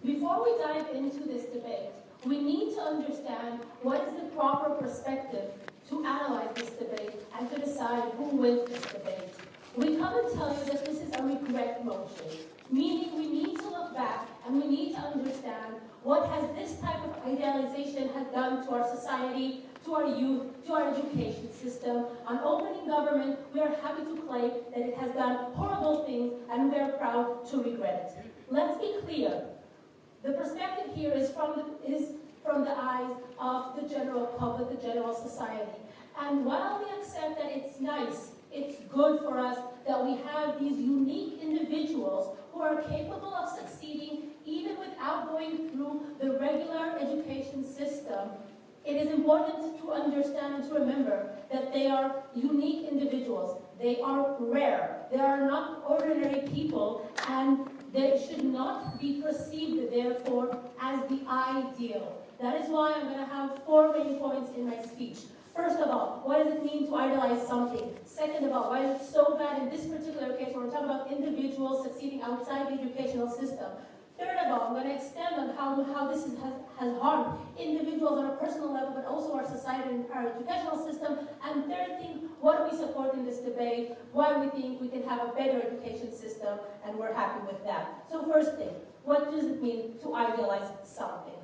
Before we dive into this debate, we need to understand what is the proper perspective to analyze this debate and to decide who wins this debate. We come and tell you that this is a regret motion, meaning we need to look back and we need to understand what has this type of idealization has done to our society, to our youth, to our education system. On opening government, we are happy to claim that it has done horrible things and we are proud to regret it. Let's be clear. The perspective here is from the eyes of the general public, the general society. And while we accept that it's nice, it's good for us that we have these unique individuals who are capable of succeeding even without going through the regular education system, it is important to understand and to remember that they are unique individuals. They are rare. They are not ordinary people, and they should not be perceived, therefore, as the ideal. That is why I'm going to have 4 main points in my speech. First of all, what does it mean to idolize something? Second of all, why is it so bad in this particular case when we're talking about individuals succeeding outside the educational system? Third of all, I'm going to extend on how this has harmed individuals on a personal level, but also our society and our educational system. And third thing, what do we support in this debate? Why we think we can have a better education system, and we're happy with that. So first thing, what does it mean to idealize something?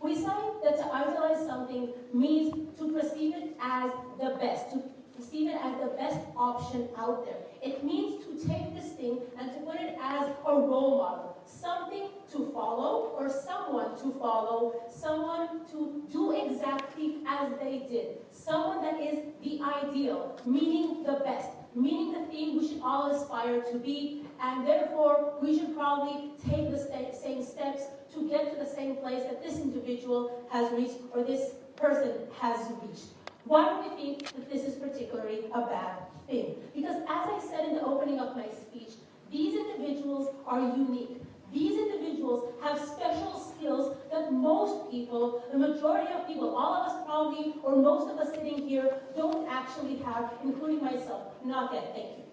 We say that to idealize something means to perceive it as the best, to perceive it as the best option out there. It means to take this thing and to put it as a role model, something to follow or someone to follow, someone to do exactly as they did, someone that is the ideal, meaning the best, meaning the thing we should all aspire to be, and therefore we should probably take the same steps to get to the same place that this individual has reached or this person has reached. Why do we think that this is particularly a bad thing? Because as I said in the opening of my speech, these individuals are unique. These individuals have special skills that most people, the majority of people, all of us probably, or most of us sitting here, don't actually have, including myself. Not yet, thank you.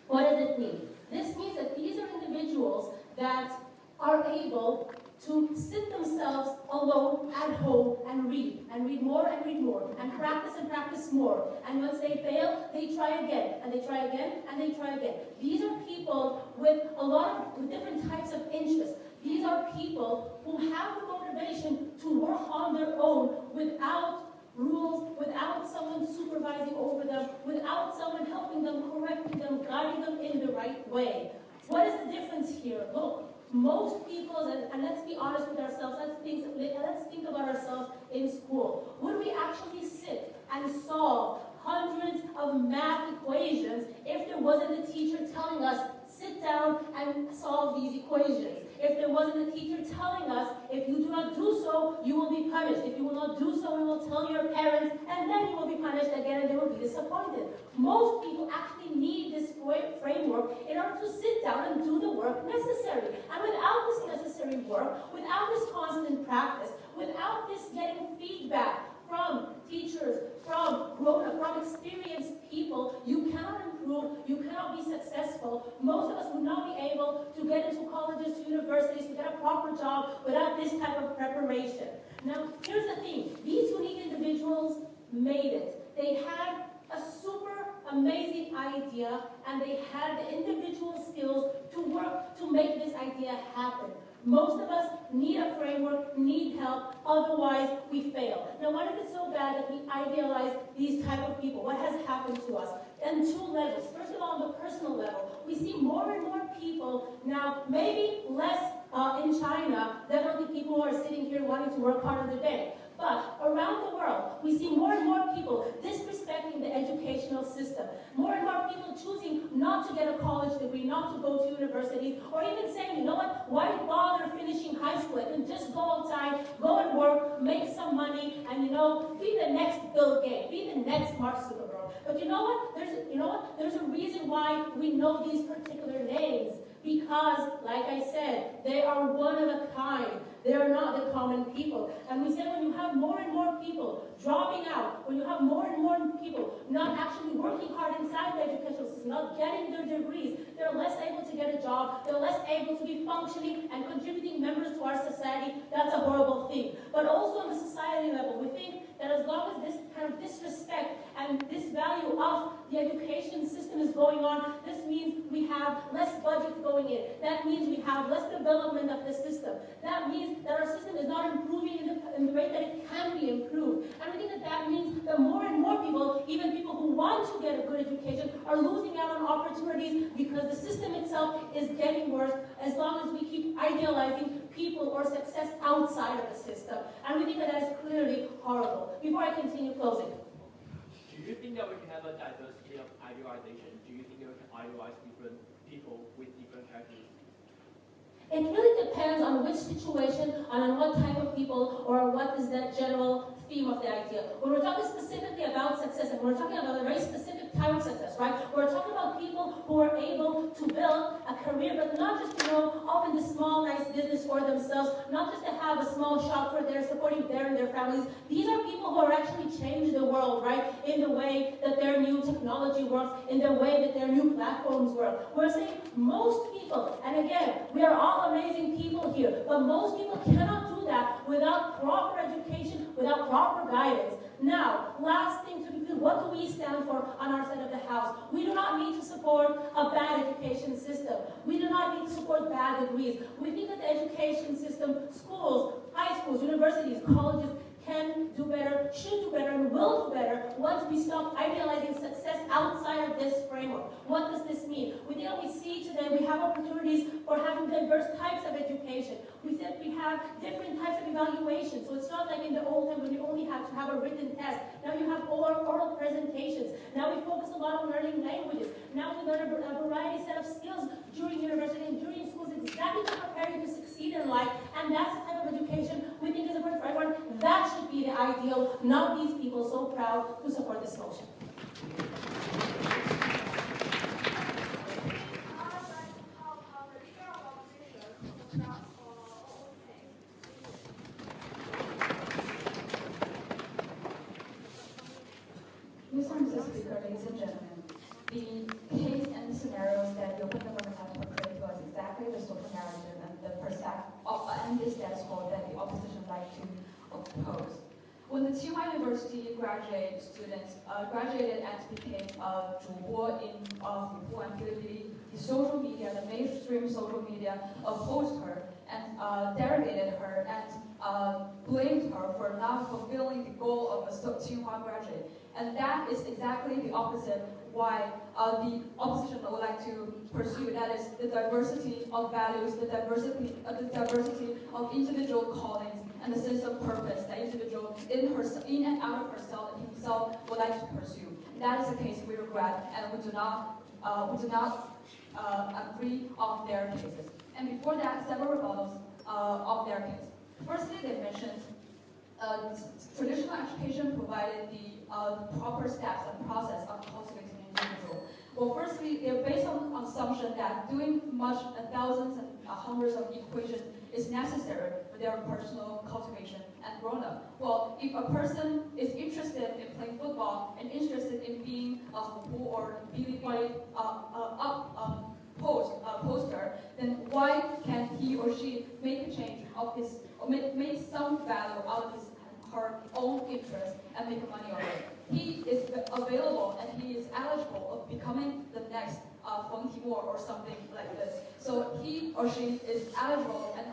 What does it mean? This means that these are individuals that are able to sit themselves alone at home and read more and practice more. And once they fail, they try again, and they try again, and they try again. These are people with a lot of different types of interests. These are people who have the motivation to work on their own without rules, without someone supervising over them, without someone helping them, correcting them, guiding them in the right way. What is the difference here? Look, most people, and let's be honest with ourselves, let's think about ourselves in school. Would we actually sit and solve hundreds of math equations if there wasn't a teacher telling us, sit down and solve these equations? If there wasn't a teacher telling us, if you do not do so, you will be punished. If you will not do so, we will tell your parents, and then you will be punished again, and they will be disappointed. Most people actually need this framework in order to sit down and do the work necessary. And without this necessary work, without this constant practice, without this getting feedback from teachers, from grown-up, from experienced people, you cannot improve, you cannot be successful. Most of us would not be able to get into colleges, to universities, to get a proper job without this type of preparation. Now, here's the thing. These unique individuals made it. They had a super amazing idea, and they had the individual skills to work to make this idea happen. Most of us need a framework, need help, otherwise we fail. Now, why is it so bad that we idealize these type of people? What has happened to us? On 2 levels. First of all, on the personal level, we see more and more people now, maybe less in China, definitely people who are sitting here wanting to work hard in the day. But around the world, we see more and more people disrespecting the educational system. More and more people choosing not to get a college degree, not to go to university, or even saying, you know what, why bother finishing high school? I can just go outside, go and work, make some money, and be the next Bill Gates, be the next Mark Zuckerberg. But you know what? There's a reason why we know these particular names. Because, like I said, they are one of a kind. They are not the common people. And we said when you have more and more people dropping out, when you have more and more people not actually working hard inside the educational system, not getting their degrees, they're less able to get a job, they're less able to be functioning and contributing members to our but also on the society level. We think that as long as this kind of disrespect and disvalue of the education system is going on, this means we have less budget going in. That means we have less development of the system. That means that our system is not improving in the way that it can be improved. And we think that that means that more and more people, even people who want to get a good education, are losing out on opportunities because the system itself is getting worse as long as we keep idealizing people or success outside of the system. And we think that that is clearly horrible. Before I continue closing. Do you think that we can have a diversity of idealization? Do you think that we can idealize different people with different characteristics? It really depends on which situation, on what type of people, or what is that general theme of the idea. When we're talking specifically about success, and we're talking about a very specific type of success, right? We're talking about people who are able to build a career, but not just, open this small, nice business for themselves, not just to have a small shop where they're supporting and their families. These are people who are actually changing the world, right? In the way that their new technology works, in the way that their new platforms work. We're saying most people, and again, we are all amazing people here, but most people cannot do that without proper education, without proper guidance. Now, last thing to conclude, what do we stand for on our side of the house? We do not need to support a bad education system. We do not need to support bad degrees. We think that the education system, schools, high schools, universities, colleges, can do better, should do better, and will do better once we stop idealizing success outside of this framework. What does this mean? We think that we see today we have opportunities for having diverse types of education. We said we have different types of evaluation. So it's not like in the old time when you only had to have a written test. Now you have oral presentations. Now we focus a lot on learning languages. Now we learn a variety set of skills during university and during schools exactly to prepare you to succeed in life. And that's the type of education we think is important for everyone. That should be the ideal, not these people so proud to support this motion. Mr. Speaker, ladies and gentlemen, the case and scenarios that the Open Government has portrayed to us exactly the social narrative and the and the status quo that the opposition like to oppose. When the Tsinghua University graduate students graduated and became 主播 in Weibo and Bilibili, the social media, the mainstream social media opposed her and derogated her and blamed her for not fulfilling the goal of a Tsinghua graduate. And that is exactly the opposite why the opposition would like to pursue. That is the diversity of values, the diversity of individual callings, and the sense of purpose that individual in and out of herself and himself would like to pursue. That is the case we regret, and we do not agree on their cases. And before that, several rebuttals of their case. Firstly, they mentioned traditional education provided the proper steps and process of cultivating an individual. Well, firstly, they're based on the assumption that doing thousands and hundreds of equations is necessary for their personal cultivation and grown-up. Well, if a person is interested in playing football and interested in being a Weibo or Bilibili poster, then why can't he or she make a change of his, or make some value out of his her own interest and make money on it? He is available and he is eligible of becoming the next Feng Timur or something like this. So he or she is eligible and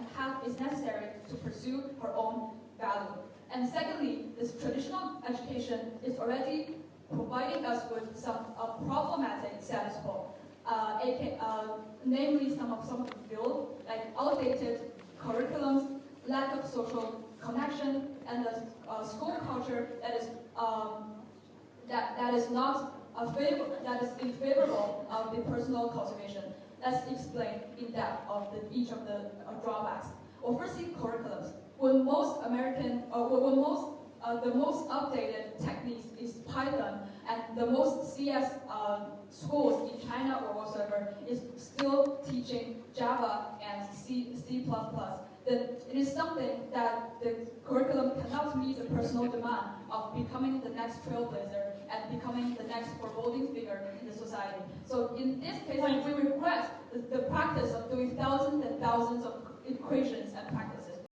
is necessary to pursue her own value. And secondly, this traditional education is already providing us with some problematic status quo, namely some of the field, like outdated curriculums, lack of social connection, and the school culture that is not that is unfavorable of the personal cultivation. Let's explain in depth of each of the drawbacks. Well, firstly, curriculums. When most the most updated techniques is Python, and the most CS schools in China or whatsoever is still teaching Java and C++, then it is something that the curriculum cannot meet the personal demand of becoming the next trailblazer and becoming the next foreboding figure in the society. So in this case, we request the practice of doing thousands and thousands of equations and practice